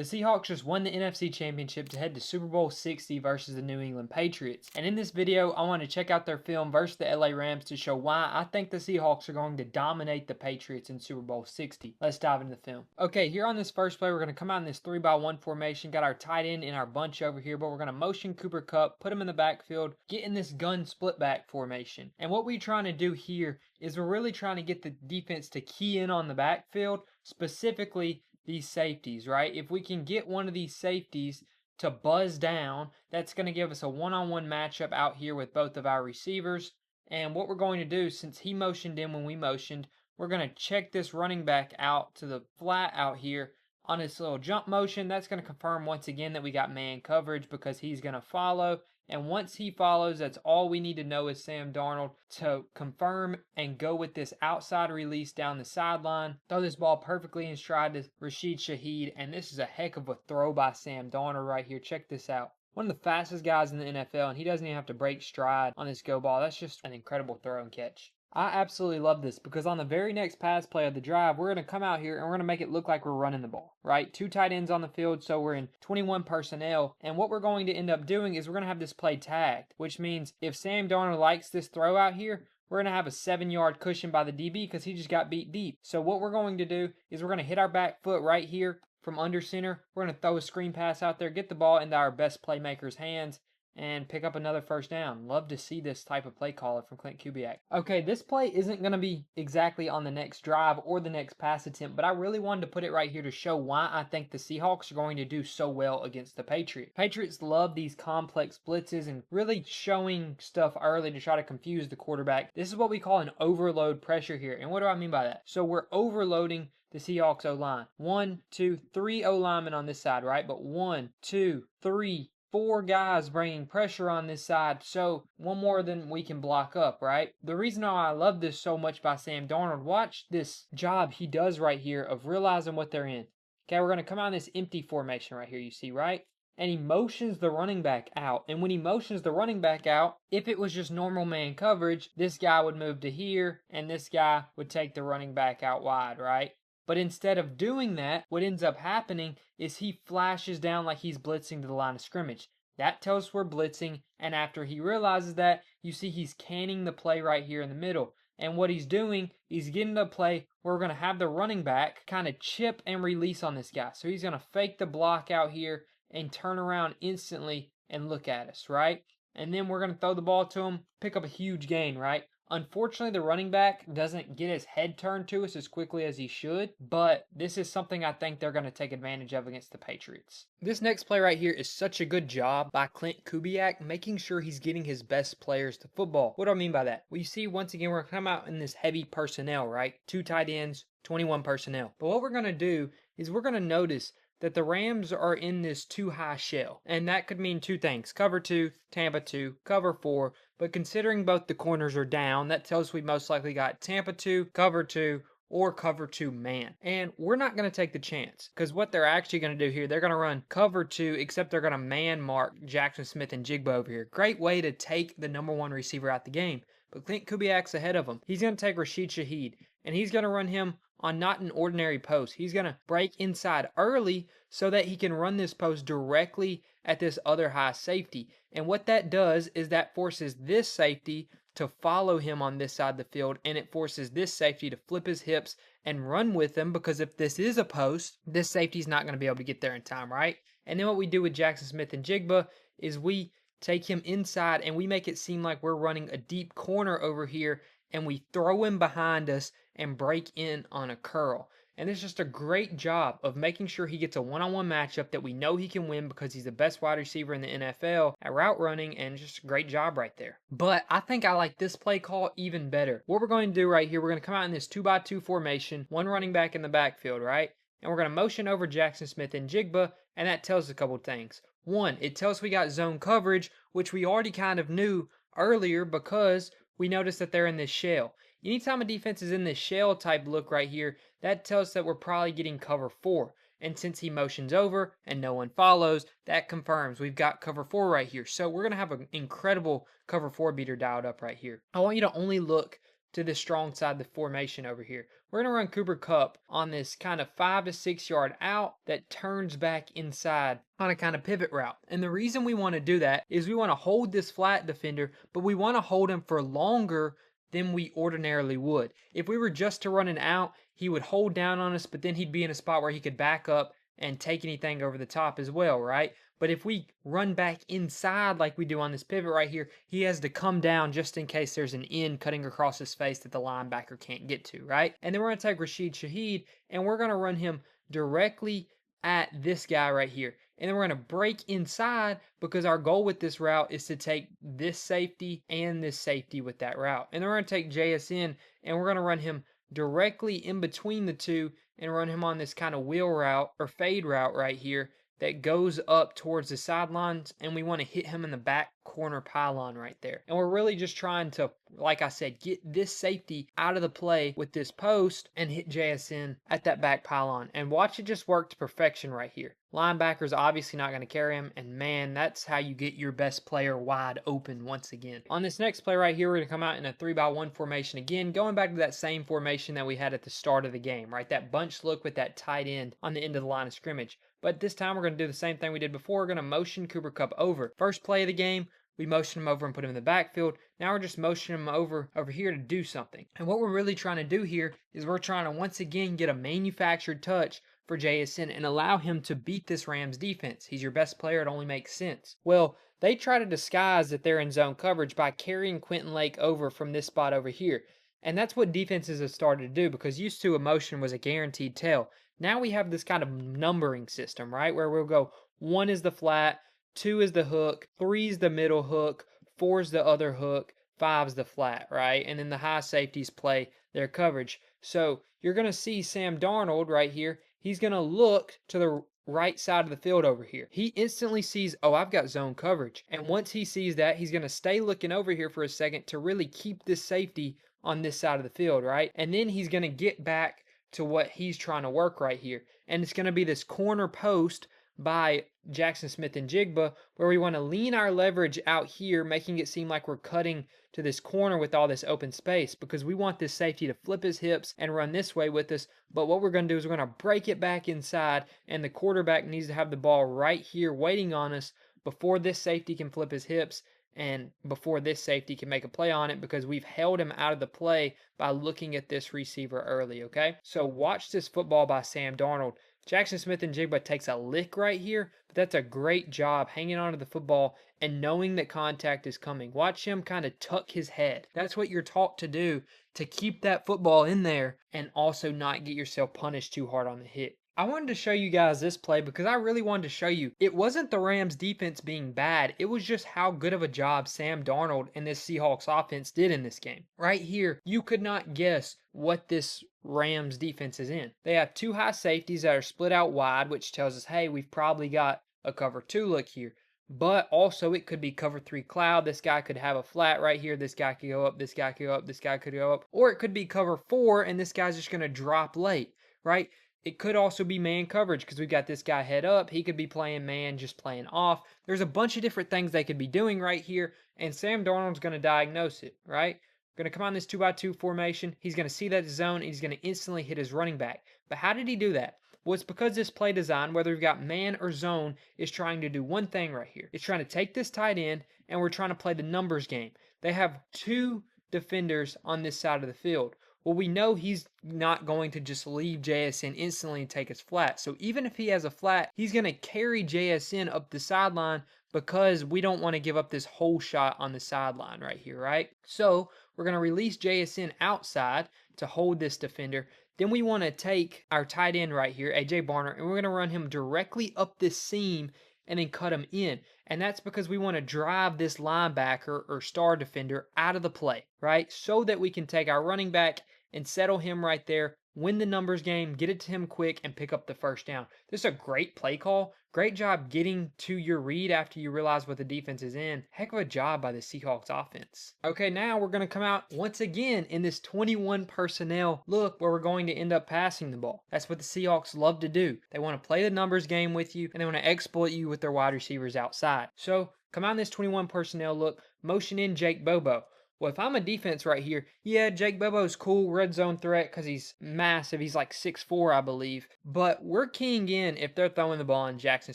The Seahawks just won the NFC Championship to head to Super Bowl 60 versus the New England Patriots. And in this video, I want to check out their film versus the LA Rams to show why I think the Seahawks are going to dominate the Patriots in Super Bowl 60. Let's dive into the film. Okay, here on this first play, we're going to come out in this 3-by-1 formation. Got our tight end in our bunch over here, but we're going to motion Cooper Kupp, put him in the backfield, get in this gun split back formation. And what we're trying to do here is we're really trying to get the defense to key in on the backfield, specifically these safeties, right? If we can get one of these safeties to buzz down, that's going to give us a one-on-one matchup out here with both of our receivers. And what we're going to do, since he motioned in when we motioned, we're going to check this running back out to the flat out here on this little jump motion. That's going to confirm once again that we got man coverage because he's going to follow. And once he follows, that's all we need to know is Sam Darnold to confirm and go with this outside release down the sideline. Throw this ball perfectly in stride to Rashid Shaheed. And this is a heck of a throw by Sam Darnold right here. Check this out. One of the fastest guys in the NFL, and he doesn't even have to break stride on this go ball. That's just an incredible throw and catch. I absolutely love this because on the very next pass play of the drive, we're going to come out here and we're going to make it look like we're running the ball, right? 2 tight ends on the field, so we're in 21 personnel. And what we're going to end up doing is we're going to have this play tagged, which means if Sam Darnold likes this throw out here, we're going to have a 7-yard cushion by the DB because he just got beat deep. So what we're going to do is we're going to hit our back foot right here from under center. We're going to throw a screen pass out there, get the ball into our best playmaker's hands, and pick up another first down. Love to see this type of play caller from Clint Kubiak. Okay, this play isn't going to be exactly on the next drive or the next pass attempt, but I really wanted to put it right here to show why I think the Seahawks are going to do so well against the Patriots. Patriots love these complex blitzes and really showing stuff early to try to confuse the quarterback. This is what we call an overload pressure here. And what do I mean by that? So we're overloading the Seahawks O-line. 1, 2, 3 O-linemen on this side, right? But 1, 2, 3, 4 guys bringing pressure on this side, so one more than we can block up, right? The reason why I love this so much by Sam Darnold, watch this job he does right here of realizing what they're in. Okay, we're going to come out in this empty formation right here, you see, right? And he motions the running back out. And when he motions the running back out, if it was just normal man coverage, this guy would move to here, and this guy would take the running back out wide, right? But instead of doing that, what ends up happening is he flashes down like he's blitzing to the line of scrimmage. That tells us we're blitzing, and after he realizes that, you see he's canning the play right here in the middle. And what he's doing, he's getting the play where we're going to have the running back kind of chip and release on this guy. So he's going to fake the block out here and turn around instantly and look at us, right? And then we're going to throw the ball to him, pick up a huge gain, right? Unfortunately, the running back doesn't get his head turned to us as quickly as he should, but this is something I think they're going to take advantage of against the Patriots. This next play right here is such a good job by Clint Kubiak, making sure he's getting his best players to football. What do I mean by that? Well, you see, once again, we're going to come out in this heavy personnel, right? 2 tight ends, 21 personnel. But what we're going to do is we're going to notice that the Rams are in this 2-high shell. And that could mean 2 things. Cover 2, Tampa 2, cover 4. But considering both the corners are down, that tells us we most likely got Tampa 2, cover 2, or cover 2 man. And we're not going to take the chance. Because what they're actually going to do here, they're going to run cover 2, except they're going to man mark Jackson Smith and Jigba over here. Great way to take the number 1 receiver out the game. But Clint Kubiak's ahead of him. He's going to take Rashid Shaheed. And he's going to run him on not an ordinary post. He's going to break inside early so that he can run this post directly at this other high safety. And what that does is that forces this safety to follow him on this side of the field, and it forces this safety to flip his hips and run with him, because if this is a post, this safety's not going to be able to get there in time, right? And then what we do with Jackson Smith and Jigba is we take him inside and we make it seem like we're running a deep corner over here, and we throw him behind us and break in on a curl. And it's just a great job of making sure he gets a one-on-one matchup that we know he can win because he's the best wide receiver in the NFL at route running, and just a great job right there. But I think I like this play call even better. What we're going to do right here, we're going to come out in this 2-by-2 formation, 1 running back in the backfield, right? And we're going to motion over Jackson Smith and Jigba, and that tells us a couple things. 1, it tells us we got zone coverage, which we already kind of knew earlier because we noticed that they're in this shell. Anytime a defense is in this shell type look right here, that tells us that we're probably getting cover 4. And since he motions over and no one follows, that confirms we've got cover 4 right here. So we're going to have an incredible cover 4 beater dialed up right here. I want you to only look to the strong side of the formation over here. We're going to run Cooper Kupp on this kind of 5 to 6 yard out that turns back inside on a kind of pivot route. And the reason we want to do that is we want to hold this flat defender, but we want to hold him for longer than we ordinarily would. If we were just to run an out, he would hold down on us, but then he'd be in a spot where he could back up and take anything over the top as well, right? But if we run back inside like we do on this pivot right here, he has to come down just in case there's an end cutting across his face that the linebacker can't get to, right? And then we're going to take Rashid Shaheed, and we're going to run him directly at this guy right here. And then we're going to break inside because our goal with this route is to take this safety and this safety with that route. And then we're going to take JSN, and we're going to run him directly in between the two and run him on this kind of wheel route or fade route right here that goes up towards the sidelines, and we want to hit him in the back corner pylon right there. And we're really just trying to, like I said, get this safety out of the play with this post and hit JSN at that back pylon. And watch it just work to perfection right here. Linebacker's obviously not going to carry him, and man, that's how you get your best player wide open once again. On this next play right here, we're going to come out in a 3-by-1 formation again, going back to that same formation that we had at the start of the game, right? That bunch look with that tight end on the end of the line of scrimmage. But this time we're going to do the same thing we did before. We're going to motion Cooper Kupp over. First play of the game, we motion him over and put him in the backfield. Now we're just motioning him over here to do something. And what we're really trying to do here is we're trying to once again get a manufactured touch for JSN and allow him to beat this Rams defense. He's your best player. It only makes sense. Well, they try to disguise that they're in zone coverage by carrying Quentin Lake over from this spot over here. And that's what defenses have started to do, because used to a motion was a guaranteed tail. Now we have this kind of numbering system, right? Where we'll go 1 is the flat, 2 is the hook, 3 is the middle hook, 4 is the other hook, 5 is the flat, right? And then the high safeties play their coverage. So you're going to see Sam Darnold right here. He's going to look to the right side of the field over here. He instantly sees, oh, I've got zone coverage. And once he sees that, he's going to stay looking over here for a second to really keep this safety on this side of the field, right? And then he's going to get back to what he's trying to work right here. And it's going to be this corner post by Jackson Smith-Njigba, where we want to lean our leverage out here, making it seem like we're cutting to this corner with all this open space, because we want this safety to flip his hips and run this way with us. But what we're going to do is we're going to break it back inside, and the quarterback needs to have the ball right here waiting on us before this safety can flip his hips and before this safety can make a play on it, because we've held him out of the play by looking at this receiver early, okay? So watch this football by Sam Darnold. Jackson Smith-Njigba takes a lick right here, but that's a great job hanging onto the football and knowing that contact is coming. Watch him kind of tuck his head. That's what you're taught to do to keep that football in there and also not get yourself punished too hard on the hit. I wanted to show you guys this play because I really wanted to show you it wasn't the Rams defense being bad. It was just how good of a job Sam Darnold and this Seahawks offense did in this game. Right here, you could not guess what this Rams defense is in. They have 2 high safeties that are split out wide, which tells us, hey, we've probably got a cover 2 look here. But also it could be cover 3 cloud. This guy could have a flat right here. This guy could go up. This guy could go up. This guy could go up. Or it could be cover 4 and this guy's just going to drop late, right? It could also be man coverage because we've got this guy head up. He could be playing man, just playing off. There's a bunch of different things they could be doing right here, and Sam Darnold's going to diagnose it, right? Going to come on this 2-by-2 formation. He's going to see that zone, and he's going to instantly hit his running back. But how did he do that? Well, it's because this play design, whether we've got man or zone, is trying to do one thing right here. It's trying to take this tight end, and we're trying to play the numbers game. They have 2 defenders on this side of the field. Well, we know he's not going to just leave JSN instantly and take his flat. So even if he has a flat, he's going to carry JSN up the sideline because we don't want to give up this whole shot on the sideline right here, right? So we're going to release JSN outside to hold this defender. Then we want to take our tight end right here, AJ Barner, and we're going to run him directly up this seam and then cut him in. And that's because we want to drive this linebacker or star defender out of the play, right? So that we can take our running back and settle him right there, win the numbers game, get it to him quick, and pick up the first down. This is a great play call. Great job getting to your read after you realize what the defense is in. Heck of a job by the Seahawks offense. Okay, now we're going to come out once again in this 21 personnel look where we're going to end up passing the ball. That's what the Seahawks love to do. They want to play the numbers game with you, and they want to exploit you with their wide receivers outside. So come out in this 21 personnel look, motion in Jake Bobo. Well, if I'm a defense right here, yeah, Jake Bobo's cool, red zone threat because he's massive. He's like 6'4", I believe. But we're keying in if they're throwing the ball on Jackson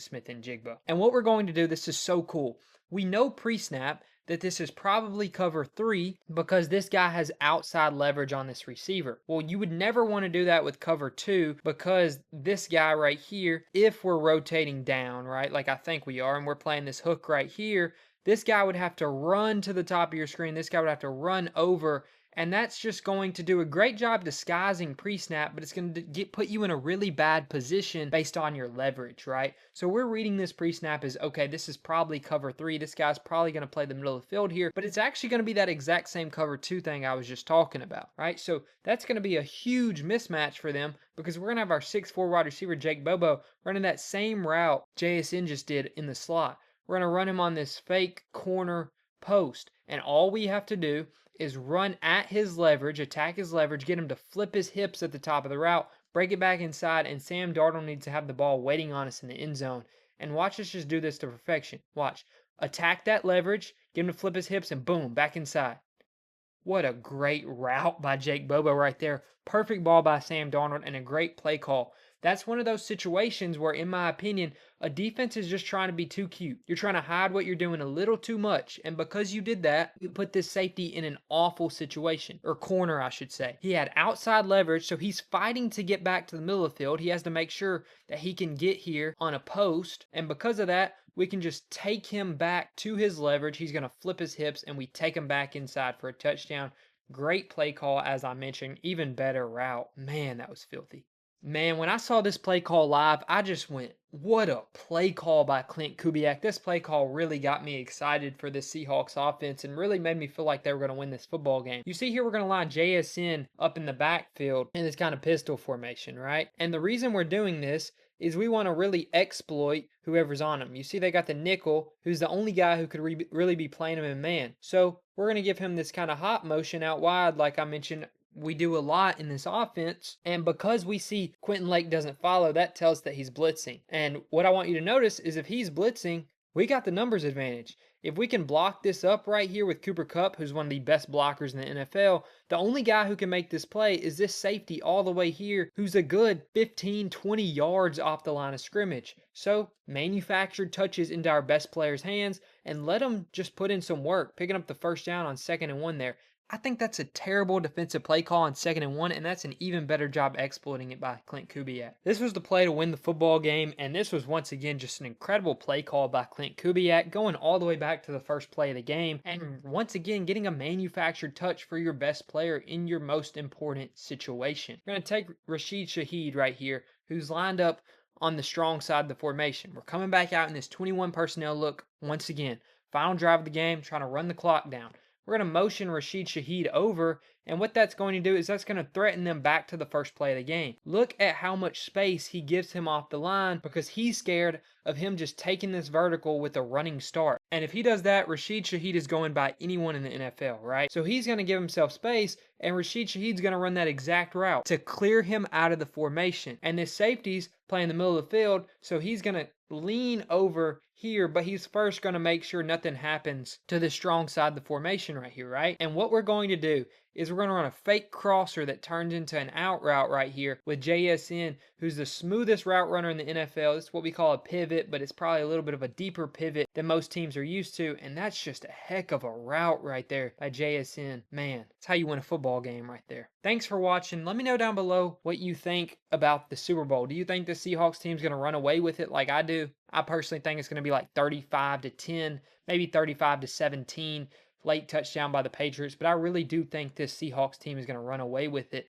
Smith and Jigba. And what we're going to do, this is so cool. We know pre-snap that this is probably cover 3 because this guy has outside leverage on this receiver. Well, you would never want to do that with cover 2 because this guy right here, if we're rotating down, right, like I think we are, and we're playing this hook right here, this guy would have to run to the top of your screen. This guy would have to run over, and that's just going to do a great job disguising pre-snap, but it's going to put you in a really bad position based on your leverage, right? So we're reading this pre-snap as, okay, this is probably cover 3. This guy's probably going to play the middle of the field here, but it's actually going to be that exact same cover 2 thing I was just talking about, right? So that's going to be a huge mismatch for them because we're going to have our 6'4" wide receiver, Jake Bobo, running that same route JSN just did in the slot. We're going to run him on this fake corner post. And all we have to do is run at his leverage, attack his leverage, get him to flip his hips at the top of the route, break it back inside, and Sam Darnold needs to have the ball waiting on us in the end zone. And watch us just do this to perfection. Watch. Attack that leverage, get him to flip his hips, and boom, back inside. What a great route by Jake Bobo right there. Perfect ball by Sam Darnold and a great play call. That's one of those situations where, in my opinion, a defense is just trying to be too cute. You're trying to hide what you're doing a little too much. And because you did that, you put this safety in an awful situation. Or corner, I should say. He had outside leverage, so he's fighting to get back to the middle of the field. He has to make sure that he can get here on a post. And because of that, we can just take him back to his leverage. He's going to flip his hips, and we take him back inside for a touchdown. Great play call, as I mentioned. Even better route. Man, that was filthy. Man, when I saw this play call live, I just went, what a play call by Klint Kubiak. This play call really got me excited for this Seahawks offense and really made me feel like they were going to win this football game. You see here, we're going to line JSN up in the backfield in this kind of pistol formation, right? And the reason we're doing this is we want to really exploit whoever's on him. You see they got the nickel, who's the only guy who could really be playing him in man. So we're going to give him this kind of hot motion out wide, like I mentioned we do a lot in this offense, and because we see Quentin Lake doesn't follow, that tells us that he's blitzing. And what I want you to notice is if he's blitzing, we got the numbers advantage. If we can block this up right here with Cooper Kupp, who's one of the best blockers in the NFL, the only guy who can make this play is this safety all the way here, who's a good 15, 20 yards off the line of scrimmage. So manufactured touches into our best player's hands and let them just put in some work, picking up the first down on 2nd and 1 there. I think that's a terrible defensive play call on 2nd and 1, and that's an even better job exploiting it by Klint Kubiak. This was the play to win the football game, and this was once again just an incredible play call by Klint Kubiak, going all the way back to the first play of the game, and once again getting a manufactured touch for your best player in your most important situation. We're going to take Rashid Shaheed right here, who's lined up on the strong side of the formation. We're coming back out in this 21 personnel look once again. Final drive of the game, trying to run the clock down. We're going to motion Rashid Shaheed over, and what that's going to do is that's going to threaten them back to the first play of the game. Look at how much space he gives him off the line because he's scared of him just taking this vertical with a running start. And if he does that, Rashid Shaheed is going by anyone in the NFL, right? So he's going to give himself space, and Rashid Shaheed's going to run that exact route to clear him out of the formation. And this safety's playing the middle of the field, so he's going to lean over here, but he's first going to make sure nothing happens to the strong side of the formation right here, right? And what we're going to do is we're going to run a fake crosser that turns into an out route right here with JSN, who's the smoothest route runner in the NFL. This is what we call a pivot, but it's probably a little bit of a deeper pivot than most teams are used to, and that's just a heck of a route right there by JSN. Man, that's how you win a football game right there. Thanks for watching. Let me know down below what you think about the Super Bowl. Do you think the Seahawks team's going to run away with it like I do? I personally think it's going to be like 35-10, maybe 35-17. Late touchdown by the Patriots, but I really do think this Seahawks team is going to run away with it.